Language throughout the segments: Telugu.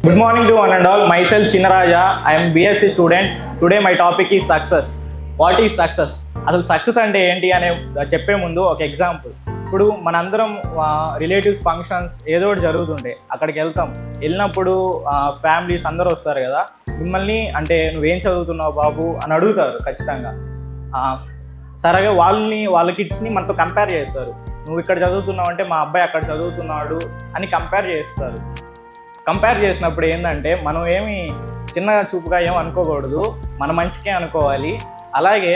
Good morning to one and all. Myself Chinnaraja. I am BSc student. Today my topic is success. What is success? అసలు సక్సెస్ అంటే ఏంటి అనే చెప్పే ముందు ఒక ఎగ్జాంపుల్. ఇప్పుడు మనందరం రిలేటివ్స్ ఫంక్షన్స్ ఏదో ఒకటి జరుగుతుంటాయి, అక్కడికి వెళ్ళినప్పుడు ఫ్యామిలీస్ అందరూ వస్తారు కదా, మిమ్మల్ని అంటే నువ్వేం చదువుతున్నావు బాబు అని అడుగుతారు ఖచ్చితంగా. సరగా వాళ్ళ కిడ్స్ని మనతో కంపేర్ చేస్తారు. నువ్వు ఇక్కడ చదువుతున్నావు అంటే మా అబ్బాయి అక్కడ చదువుతున్నాడు అని కంపేర్ చేస్తారు. కంపేర్ చేసినప్పుడు ఏంటంటే మనం ఏమి చిన్నగా చూపుగా ఏం అనుకోకూడదు, మన మంచికే అనుకోవాలి. అలాగే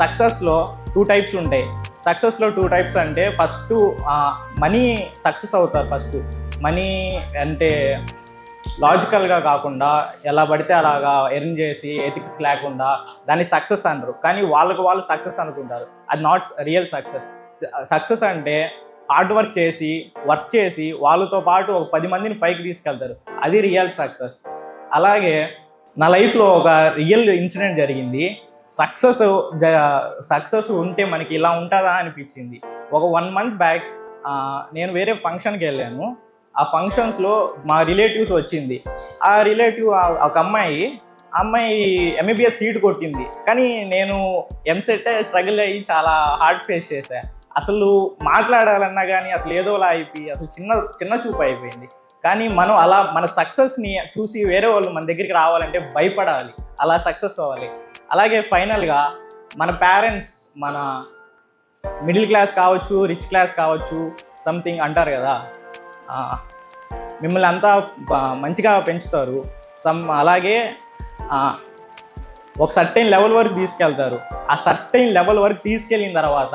సక్సెస్లో 2 టైప్స్ ఉంటాయి. సక్సెస్లో 2 టైప్స్ అంటే ఫస్ట్ మనీ సక్సెస్ అవుతారు. ఫస్ట్ మనీ అంటే లాజికల్గా కాకుండా ఎలా పడితే అలాగా ఎర్న్ చేసి ఎథిక్స్ లేకుండా దాన్ని సక్సెస్ అనరు, కానీ వాళ్ళు సక్సెస్ అనుకుంటారు. అది నాట్ రియల్ సక్సెస్. సక్సెస్ అంటే హార్డ్ వర్క్ చేసి వాళ్ళతో పాటు ఒక 10 మందిని పైకి తీసుకెళ్తారు, అది రియల్ సక్సెస్. అలాగే నా లైఫ్లో ఒక రియల్ ఇన్సిడెంట్ జరిగింది. సక్సెస్ ఉంటే మనకి ఇలా ఉంటుందా అనిపించింది. ఒక 1 మంత్ బ్యాక్ నేను వేరే ఫంక్షన్కి వెళ్ళాను. ఆ ఫంక్షన్స్లో మా రిలేటివ్స్ వచ్చింది. ఆ రిలేటివ్ ఒక అమ్మాయి ఎంబీబీఎస్ సీట్ కొట్టింది, కానీ నేను ఎంసెట్ స్ట్రగుల్ అయ్యి చాలా హార్డ్ ఫేస్ చేశాను. అసలు మాట్లాడాలన్నా కానీ అసలు ఏదోలా అయిపోయి అసలు చిన్న చూపు అయిపోయింది. కానీ మనం అలా మన సక్సెస్ని చూసి వేరే వాళ్ళు మన దగ్గరికి రావాలంటే భయపడాలి, అలా సక్సెస్ అవ్వాలి. అలాగే ఫైనల్గా మన పేరెంట్స్, మన మిడిల్ క్లాస్ కావచ్చు, రిచ్ క్లాస్ కావచ్చు, సంథింగ్ అంటారు కదా, మిమ్మల్ని అంతా మంచిగా పెంచుతారు. అలాగే ఒక సర్టైన్ లెవెల్ వరకు తీసుకెళ్తారు. ఆ సర్టైన్ లెవెల్ వరకు తీసుకెళ్ళిన తర్వాత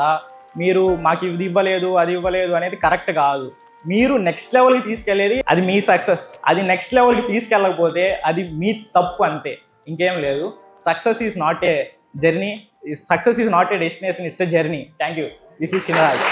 మీరు మాకు ఇది ఇవ్వలేదు అది ఇవ్వలేదు అనేది కరెక్ట్ కాదు. మీరు నెక్స్ట్ లెవెల్కి తీసుకెళ్ళేది అది మీ సక్సెస్. అది నెక్స్ట్ లెవెల్కి తీసుకెళ్ళకపోతే అది మీ తప్పు అంతే, ఇంకేం లేదు. Success is not a journey, success is not a destination, it's a journey. Thank you. This is చిన్నరాజ్.